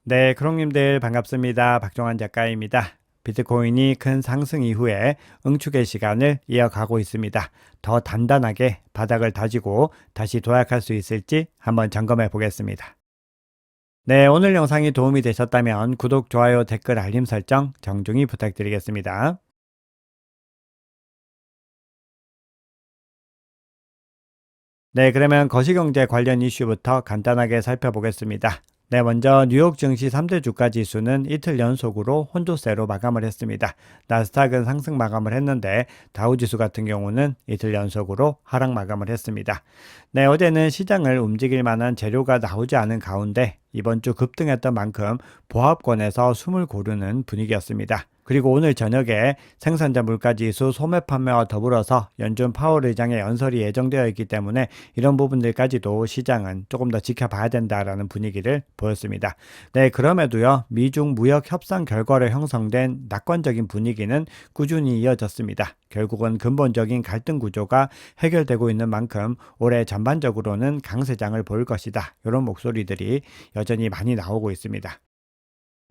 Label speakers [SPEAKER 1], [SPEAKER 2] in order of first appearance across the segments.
[SPEAKER 1] 네, 크롱님들 반갑습니다. 박종환 작가입니다. 비트코인이 큰 상승 이후에 응축의 시간을 이어가고 있습니다. 더 단단하게 바닥을 다지고 다시 도약할 수 있을지 한번 점검해 보겠습니다. 네, 오늘 영상이 도움이 되셨다면 구독, 좋아요, 댓글, 알림 설정 정중히 부탁드리겠습니다. 네, 그러면 거시경제 관련 이슈부터 간단하게 살펴보겠습니다. 네, 먼저 뉴욕 증시 3대 주가 지수는 이틀 연속으로 혼조세로 마감을 했습니다. 나스닥은 상승 마감을 했는데 다우지수 같은 경우는 이틀 연속으로 하락 마감을 했습니다. 네, 어제는 시장을 움직일 만한 재료가 나오지 않은 가운데 이번 주 급등했던 만큼 보합권에서 숨을 고르는 분위기였습니다. 그리고 오늘 저녁에 생산자 물가지수 소매 판매와 더불어서 연준 파월 의장의 연설이 예정되어 있기 때문에 이런 부분들까지도 시장은 조금 더 지켜봐야 된다라는 분위기를 보였습니다. 네, 그럼에도요, 미중 무역 협상 결과로 형성된 낙관적인 분위기는 꾸준히 이어졌습니다. 결국은 근본적인 갈등 구조가 해결되고 있는 만큼 올해 전반적으로는 강세장을 보일 것이다. 이런 목소리들이 여전히 많이 나오고 있습니다.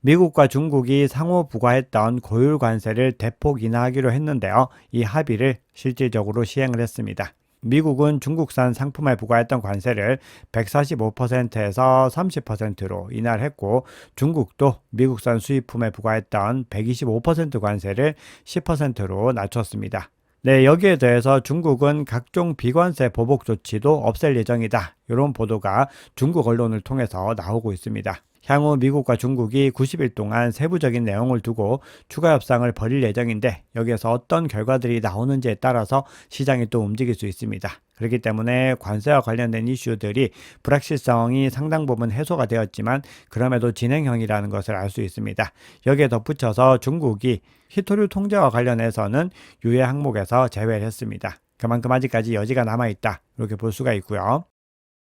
[SPEAKER 1] 미국과 중국이 상호 부과했던 고율 관세를 대폭 인하하기로 했는데요. 이 합의를 실질적으로 시행을 했습니다. 미국은 중국산 상품에 부과했던 관세를 145%에서 30%로 인하를 했고, 중국도 미국산 수입품에 부과했던 125% 관세를 10%로 낮췄습니다. 네, 여기에 대해서 중국은 각종 비관세 보복 조치도 없앨 예정이다. 이런 보도가 중국 언론을 통해서 나오고 있습니다. 향후 미국과 중국이 90일 동안 세부적인 내용을 두고 추가 협상을 벌일 예정인데, 여기에서 어떤 결과들이 나오는지에 따라서 시장이 또 움직일 수 있습니다. 그렇기 때문에 관세와 관련된 이슈들이 불확실성이 상당 부분 해소가 되었지만 그럼에도 진행형이라는 것을 알 수 있습니다. 여기에 덧붙여서 중국이 희토류 통제와 관련해서는 유예 항목에서 제외를 했습니다. 그만큼 아직까지 여지가 남아있다, 이렇게 볼 수가 있고요.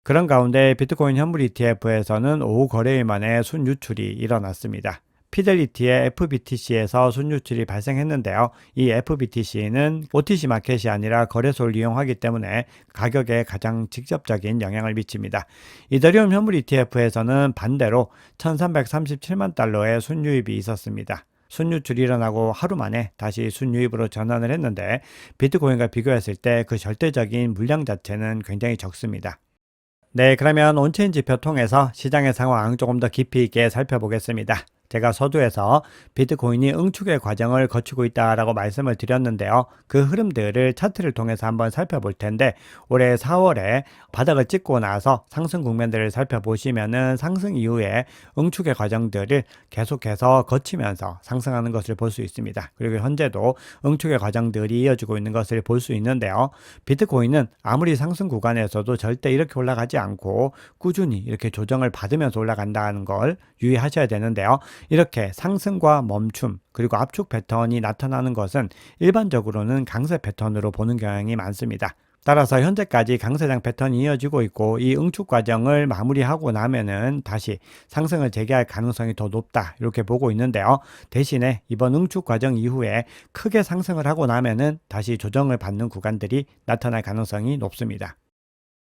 [SPEAKER 1] 그런 가운데 비트코인 현물 ETF에서는 오후 거래일 만에 순유출이 일어났습니다. 피델리티의 FBTC에서 순유출이 발생했는데요. 이 FBTC는 OTC 마켓이 아니라 거래소를 이용하기 때문에 가격에 가장 직접적인 영향을 미칩니다. 이더리움 현물 ETF에서는 반대로 1337만 달러의 순유입이 있었습니다. 순유출이 일어나고 하루 만에 다시 순유입으로 전환을 했는데, 비트코인과 비교했을 때 그 절대적인 물량 자체는 굉장히 적습니다. 네, 그러면 온체인 지표 통해서 시장의 상황 조금 더 깊이 있게 살펴보겠습니다. 제가 서두에서 비트코인이 응축의 과정을 거치고 있다라고 말씀을 드렸는데요. 그 흐름들을 차트를 통해서 한번 살펴볼 텐데, 올해 4월에 바닥을 찍고 나서 상승 국면들을 살펴보시면은 상승 이후에 응축의 과정들을 계속해서 거치면서 상승하는 것을 볼 수 있습니다. 그리고 현재도 응축의 과정들이 이어지고 있는 것을 볼 수 있는데요. 비트코인은 아무리 상승 구간에서도 절대 이렇게 올라가지 않고 꾸준히 이렇게 조정을 받으면서 올라간다는 걸 유의하셔야 되는데요. 이렇게 상승과 멈춤 그리고 압축 패턴이 나타나는 것은 일반적으로는 강세 패턴으로 보는 경향이 많습니다. 따라서 현재까지 강세장 패턴이 이어지고 있고, 이 응축 과정을 마무리하고 나면은 다시 상승을 재개할 가능성이 더 높다, 이렇게 보고 있는데요. 대신에 이번 응축 과정 이후에 크게 상승을 하고 나면은 다시 조정을 받는 구간들이 나타날 가능성이 높습니다.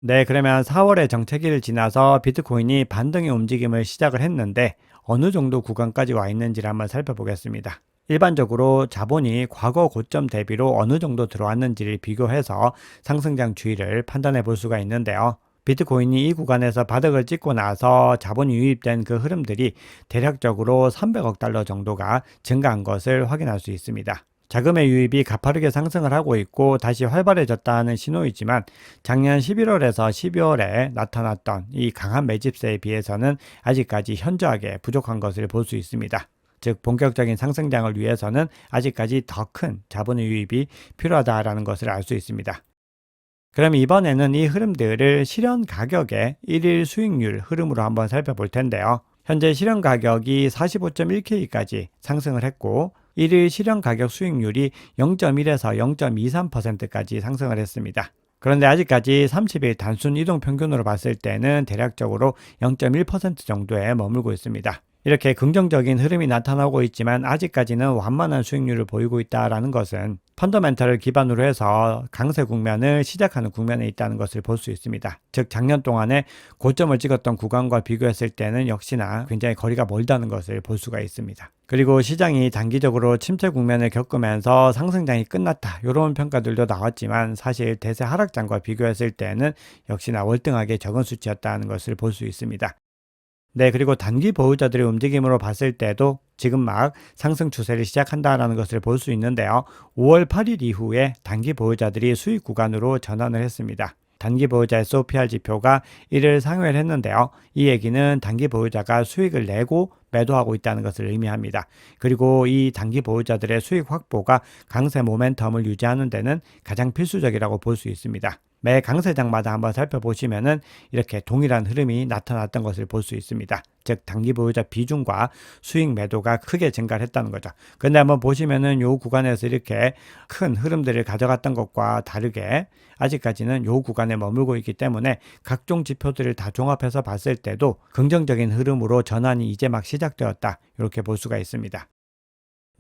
[SPEAKER 1] 네, 그러면 4월의 정체기를 지나서 비트코인이 반등의 움직임을 시작을 했는데 어느 정도 구간까지 와 있는지를 한번 살펴보겠습니다. 일반적으로 자본이 과거 고점 대비로 어느 정도 들어왔는지를 비교해서 상승장 추이를 판단해 볼 수가 있는데요. 비트코인이 이 구간에서 바닥을 찍고 나서 자본이 유입된 그 흐름들이 대략적으로 300억 달러 정도가 증가한 것을 확인할 수 있습니다. 자금의 유입이 가파르게 상승을 하고 있고 다시 활발해졌다는 신호이지만, 작년 11월에서 12월에 나타났던 이 강한 매집세에 비해서는 아직까지 현저하게 부족한 것을 볼 수 있습니다. 즉 본격적인 상승장을 위해서는 아직까지 더 큰 자본의 유입이 필요하다라는 것을 알 수 있습니다. 그럼 이번에는 이 흐름들을 실현 가격의 1일 수익률 흐름으로 한번 살펴볼 텐데요. 현재 실현 가격이 45.1K까지 상승을 했고, 1일 실현 가격 수익률이 0.1에서 0.23%까지 상승을 했습니다. 그런데 아직까지 30일 단순 이동 평균으로 봤을 때는 대략적으로 0.1% 정도에 머물고 있습니다. 이렇게 긍정적인 흐름이 나타나고 있지만 아직까지는 완만한 수익률을 보이고 있다라는 것은 펀더멘털을 기반으로 해서 강세 국면을 시작하는 국면에 있다는 것을 볼 수 있습니다. 즉 작년 동안에 고점을 찍었던 구간과 비교했을 때는 역시나 굉장히 거리가 멀다는 것을 볼 수가 있습니다. 그리고 시장이 단기적으로 침체 국면을 겪으면서 상승장이 끝났다, 이런 평가들도 나왔지만 사실 대세 하락장과 비교했을 때는 역시나 월등하게 적은 수치였다는 것을 볼 수 있습니다. 네, 그리고 단기 보유자들의 움직임으로 봤을 때도 지금 막 상승 추세를 시작한다라는 것을 볼 수 있는데요. 5월 8일 이후에 단기 보유자들이 수익 구간으로 전환을 했습니다. 단기 보유자 SOPR 지표가 1을 상회를 했는데요. 이 얘기는 단기 보유자가 수익을 내고 매도하고 있다는 것을 의미합니다. 그리고 이 단기 보유자들의 수익 확보가 강세 모멘텀을 유지하는 데는 가장 필수적이라고 볼 수 있습니다. 매 강세장마다 한번 살펴보시면은 이렇게 동일한 흐름이 나타났던 것을 볼 수 있습니다. 즉 단기 보유자 비중과 수익 매도가 크게 증가를 했다는 거죠. 근데 한번 보시면은 요 구간에서 이렇게 큰 흐름들을 가져갔던 것과 다르게 아직까지는 요 구간에 머물고 있기 때문에 각종 지표들을 다 종합해서 봤을 때도 긍정적인 흐름으로 전환이 이제 막 시작되었다, 이렇게 볼 수가 있습니다.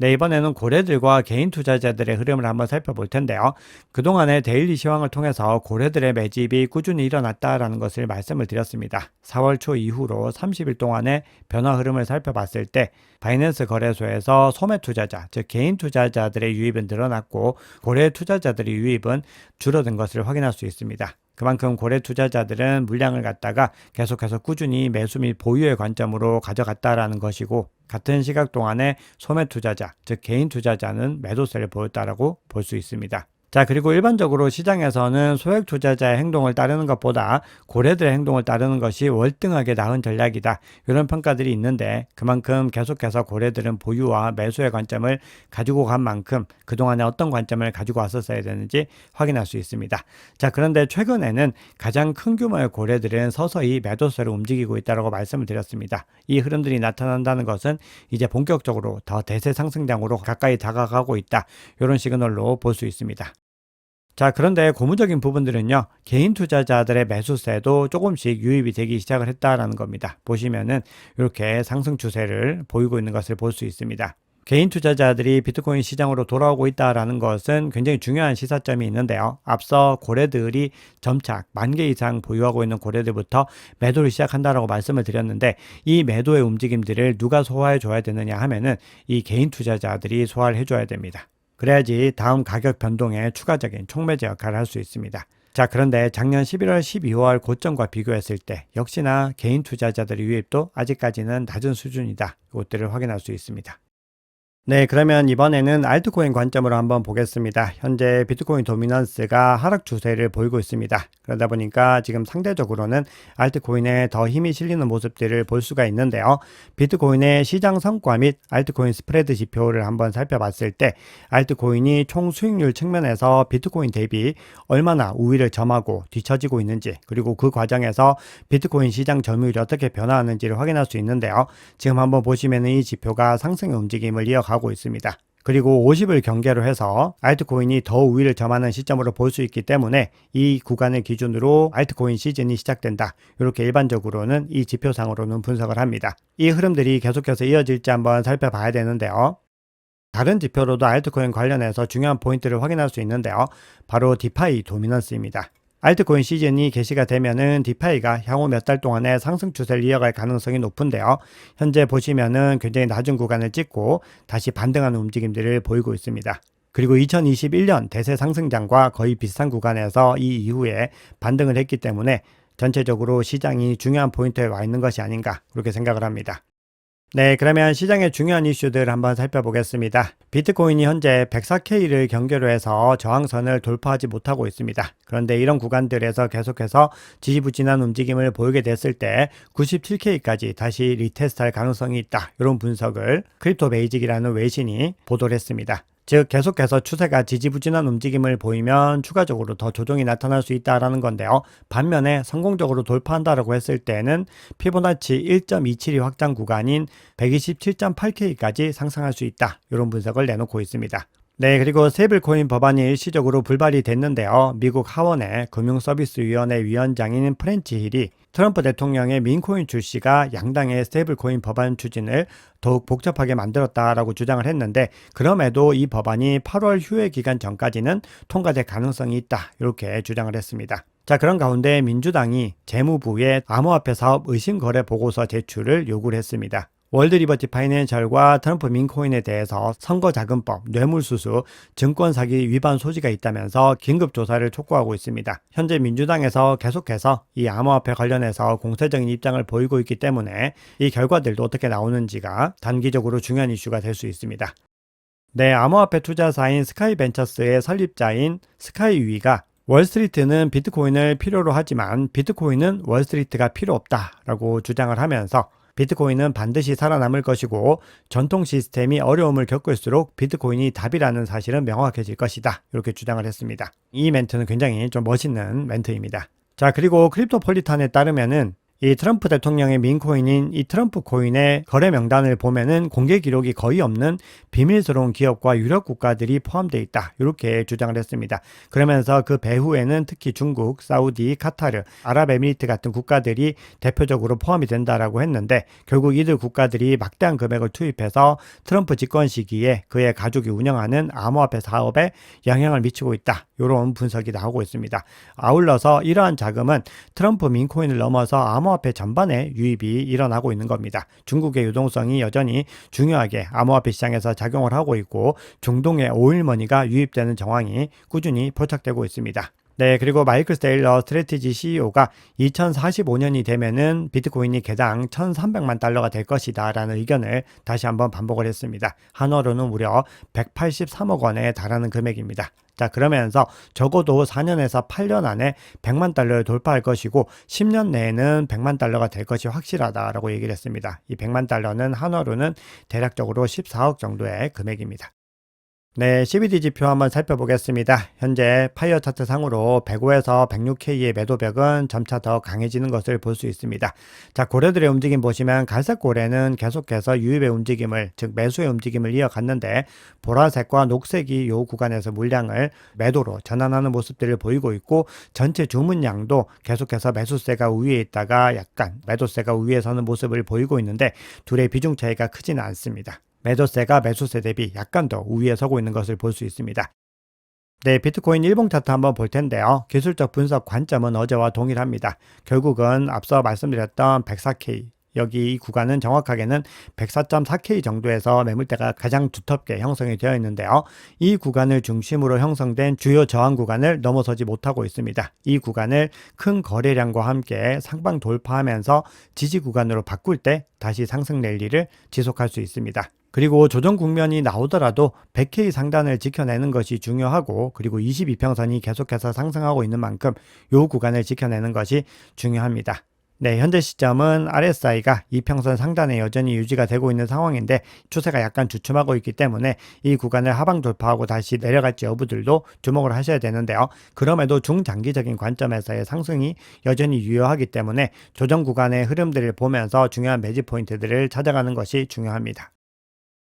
[SPEAKER 1] 네, 이번에는 고래들과 개인 투자자들의 흐름을 한번 살펴볼 텐데요. 그동안의 데일리 시황을 통해서 고래들의 매집이 꾸준히 일어났다라는 것을 말씀을 드렸습니다. 4월 초 이후로 30일 동안의 변화 흐름을 살펴봤을 때 바이낸스 거래소에서 소매 투자자, 즉 개인 투자자들의 유입은 늘어났고 고래 투자자들의 유입은 줄어든 것을 확인할 수 있습니다. 그만큼 고래 투자자들은 물량을 갖다가 계속해서 꾸준히 매수 및 보유의 관점으로 가져갔다라는 것이고, 같은 시각 동안에 소매 투자자, 즉 개인 투자자는 매도세를 보였다라고 볼 수 있습니다. 자, 그리고 일반적으로 시장에서는 소액 투자자의 행동을 따르는 것보다 고래들의 행동을 따르는 것이 월등하게 나은 전략이다, 이런 평가들이 있는데, 그만큼 계속해서 고래들은 보유와 매수의 관점을 가지고 간 만큼 그동안에 어떤 관점을 가지고 왔었어야 되는지 확인할 수 있습니다. 자, 그런데 최근에는 가장 큰 규모의 고래들은 서서히 매도세로 움직이고 있다고 말씀을 드렸습니다. 이 흐름들이 나타난다는 것은 이제 본격적으로 더 대세 상승장으로 가까이 다가가고 있다, 이런 시그널로 볼 수 있습니다. 자, 그런데 고무적인 부분들은요, 개인 투자자들의 매수세도 조금씩 유입이 되기 시작을 했다라는 겁니다. 보시면은 이렇게 상승 추세를 보이고 있는 것을 볼 수 있습니다. 개인 투자자들이 비트코인 시장으로 돌아오고 있다라는 것은 굉장히 중요한 시사점이 있는데요. 앞서 고래들이 점차 10,000개 이상 보유하고 있는 고래들부터 매도를 시작한다라고 말씀을 드렸는데, 이 매도의 움직임들을 누가 소화해 줘야 되느냐 하면은 이 개인 투자자들이 소화를 해줘야 됩니다. 그래야지 다음 가격 변동에 추가적인 촉매제 역할을 할 수 있습니다. 자, 그런데 작년 11월, 12월 고점과 비교했을 때 역시나 개인 투자자들의 유입도 아직까지는 낮은 수준이다, 이것들을 확인할 수 있습니다. 네, 그러면 이번에는 알트코인 관점으로 한번 보겠습니다. 현재 비트코인 도미넌스가 하락 추세를 보이고 있습니다. 그러다 보니까 지금 상대적으로는 알트코인에 더 힘이 실리는 모습들을 볼 수가 있는데요. 비트코인의 시장 성과 및 알트코인 스프레드 지표를 한번 살펴봤을 때 알트코인이 총 수익률 측면에서 비트코인 대비 얼마나 우위를 점하고 뒤처지고 있는지, 그리고 그 과정에서 비트코인 시장 점유율이 어떻게 변화하는지를 확인할 수 있는데요. 지금 한번 보시면 이 지표가 상승의 움직임을 이어가고 있습니다. 그리고 50을 경계로 해서 알트코인이 더 우위를 점하는 시점으로 볼 수 있기 때문에 이 구간을 기준으로 알트코인 시즌이 시작된다, 이렇게 일반적으로는 이 지표상으로는 분석을 합니다. 이 흐름들이 계속해서 이어질지 한번 살펴봐야 되는데요. 다른 지표로도 알트코인 관련해서 중요한 포인트를 확인할 수 있는데요. 바로 디파이 도미넌스입니다. 알트코인 시즌이 개시가 되면은 디파이가 향후 몇 달 동안에 상승 추세를 이어갈 가능성이 높은데요. 현재 보시면은 굉장히 낮은 구간을 찍고 다시 반등하는 움직임들을 보이고 있습니다. 그리고 2021년 대세 상승장과 거의 비슷한 구간에서 이 이후에 반등을 했기 때문에 전체적으로 시장이 중요한 포인트에 와 있는 것이 아닌가, 그렇게 생각을 합니다. 네, 그러면 시장의 중요한 이슈들 한번 살펴보겠습니다. 비트코인이 현재 104K를 경계로 해서 저항선을 돌파하지 못하고 있습니다. 그런데 이런 구간들에서 계속해서 지지부진한 움직임을 보이게 됐을 때 97K까지 다시 리테스트할 가능성이 있다, 이런 분석을 크립토 베이직이라는 외신이 보도를 했습니다. 즉 계속해서 추세가 지지부진한 움직임을 보이면 추가적으로 더 조정이 나타날 수 있다라는 건데요. 반면에 성공적으로 돌파한다라고 했을 때는 피보나치 1.272 확장 구간인 127.8K까지 상승할 수 있다, 이런 분석을 내놓고 있습니다. 네, 그리고 세이블코인 법안이 일시적으로 불발이 됐는데요. 미국 하원의 금융서비스위원회 위원장인 프렌치 힐이 트럼프 대통령의 민코인 출시가 양당의 스테이블코인 법안 추진을 더욱 복잡하게 만들었다라고 주장을 했는데, 그럼에도 이 법안이 8월 휴회 기간 전까지는 통과될 가능성이 있다, 이렇게 주장을 했습니다. 자, 그런 가운데 민주당이 재무부에 암호화폐 사업 의심거래 보고서 제출을 요구를 했습니다. 월드리버티 파이낸셜과 트럼프 민코인에 대해서 선거자금법, 뇌물수수, 증권사기 위반 소지가 있다면서 긴급조사를 촉구하고 있습니다. 현재 민주당에서 계속해서 이 암호화폐 관련해서 공세적인 입장을 보이고 있기 때문에 이 결과들도 어떻게 나오는지가 단기적으로 중요한 이슈가 될 수 있습니다. 네, 암호화폐 투자사인 스카이벤처스의 설립자인 스카이위가 월스트리트는 비트코인을 필요로 하지만 비트코인은 월스트리트가 필요 없다라고 주장을 하면서 비트코인은 반드시 살아남을 것이고 전통 시스템이 어려움을 겪을수록 비트코인이 답이라는 사실은 명확해질 것이다, 이렇게 주장을 했습니다. 이 멘트는 굉장히 좀 멋있는 멘트입니다. 자, 그리고 크립토폴리탄에 따르면은 이 트럼프 대통령의 민코인인 이 트럼프 코인의 거래 명단을 보면은 공개 기록이 거의 없는 비밀스러운 기업과 유력 국가들이 포함되어 있다, 이렇게 주장을 했습니다. 그러면서 그 배후에는 특히 중국, 사우디, 카타르, 아랍에미리트 같은 국가들이 대표적으로 포함이 된다라고 했는데, 결국 이들 국가들이 막대한 금액을 투입해서 트럼프 집권 시기에 그의 가족이 운영하는 암호화폐 사업에 영향을 미치고 있다, 이런 분석이 나오고 있습니다. 아울러서 이러한 자금은 트럼프 민코인을 넘어서 암호화폐 전반에 유입이 일어나고 있는 겁니다. 중국의 유동성이 여전히 중요하게 암호화폐 시장에서 작용을 하고 있고 중동의 오일머니가 유입되는 정황이 꾸준히 포착되고 있습니다. 네, 그리고 마이클 세일러 스트래티지 CEO가 2045년이 되면은 비트코인이 개당 1,300만 달러가 될 것이다 라는 의견을 다시 한번 반복을 했습니다. 한화로는 무려 183억 원에 달하는 금액입니다. 자, 그러면서 적어도 4년에서 8년 안에 100만 달러를 돌파할 것이고 10년 내에는 100만 달러가 될 것이 확실하다라고 얘기를 했습니다. 이 100만 달러는 한화로는 대략적으로 14억 정도의 금액입니다. 네, CBD 지표 한번 살펴보겠습니다. 현재 파이어 차트 상으로 105에서 106K의 매도벽은 점차 더 강해지는 것을 볼 수 있습니다. 자, 고래들의 움직임 보시면 갈색 고래는 계속해서 유입의 움직임을, 즉 매수의 움직임을 이어갔는데 보라색과 녹색이 이 구간에서 물량을 매도로 전환하는 모습들을 보이고 있고, 전체 주문량도 계속해서 매수세가 우위에 있다가 약간 매도세가 우위에 서는 모습을 보이고 있는데 둘의 비중 차이가 크지는 않습니다. 매도세가 매수세 대비 약간 더 우위에 서고 있는 것을 볼 수 있습니다. 네, 비트코인 일봉 차트 한번 볼 텐데요. 기술적 분석 관점은 어제와 동일합니다. 결국은 앞서 말씀드렸던 104K, 여기 이 구간은 정확하게는 104.4K 정도에서 매물대가 가장 두텁게 형성이 되어 있는데요. 이 구간을 중심으로 형성된 주요 저항 구간을 넘어서지 못하고 있습니다. 이 구간을 큰 거래량과 함께 상방 돌파하면서 지지 구간으로 바꿀 때 다시 상승 랠리를 지속할 수 있습니다. 그리고 조정 국면이 나오더라도 100K 상단을 지켜내는 것이 중요하고, 그리고 22평선이 계속해서 상승하고 있는 만큼 이 구간을 지켜내는 것이 중요합니다. 네, 현재 시점은 RSI가 이평선 상단에 여전히 유지가 되고 있는 상황인데 추세가 약간 주춤하고 있기 때문에 이 구간을 하방 돌파하고 다시 내려갈지 여부들도 주목을 하셔야 되는데요. 그럼에도 중장기적인 관점에서의 상승이 여전히 유효하기 때문에 조정 구간의 흐름들을 보면서 중요한 매집 포인트들을 찾아가는 것이 중요합니다.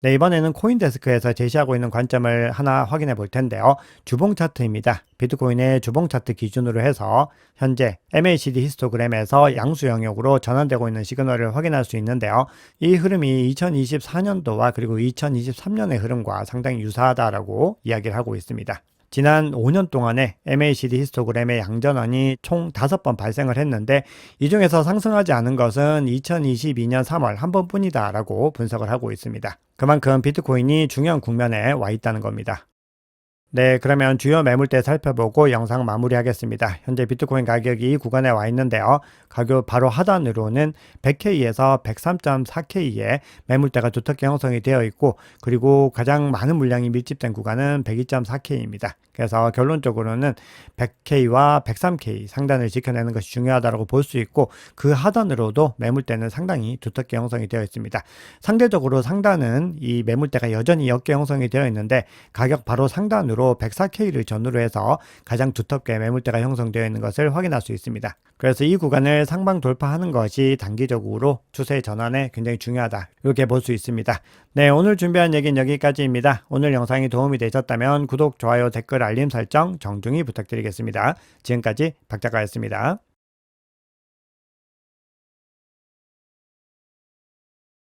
[SPEAKER 1] 네, 이번에는 코인데스크에서 제시하고 있는 관점을 하나 확인해 볼 텐데요. 주봉 차트입니다. 비트코인의 주봉 차트 기준으로 해서 현재 MACD 히스토그램에서 양수 영역으로 전환되고 있는 시그널을 확인할 수 있는데요. 이 흐름이 2024년도와 그리고 2023년의 흐름과 상당히 유사하다라고 이야기를 하고 있습니다. 지난 5년 동안에 MACD 히스토그램의 양전환이 총 5번 발생을 했는데 이 중에서 상승하지 않은 것은 2022년 3월 한 번뿐이다 라고 분석을 하고 있습니다. 그만큼 비트코인이 중요한 국면에 와 있다는 겁니다. 네, 그러면 주요 매물대 살펴보고 영상 마무리하겠습니다. 현재 비트코인 가격이 이 구간에 와 있는데요. 가격 바로 하단으로는 100K에서 103.4K의 매물대가 두텁게 형성이 되어 있고, 그리고 가장 많은 물량이 밀집된 구간은 102.4K입니다. 그래서 결론적으로는 100K와 103K 상단을 지켜내는 것이 중요하다고 볼 수 있고, 그 하단으로도 매물대는 상당히 두텁게 형성이 되어 있습니다. 상대적으로 상단은 이 매물대가 여전히 옅게 형성이 되어 있는데 가격 바로 상단으로 104K를 전후로 해서 가장 두텁게 매물대가 형성되어 있는 것을 확인할 수 있습니다. 그래서 이 구간을 상방 돌파하는 것이 단기적으로 추세 전환에 굉장히 중요하다, 이렇게 볼 수 있습니다. 네, 오늘 준비한 얘기는 여기까지입니다. 오늘 영상이 도움이 되셨다면 구독, 좋아요, 댓글, 알림 설정 정중히 부탁드리겠습니다. 지금까지 박작가였습니다.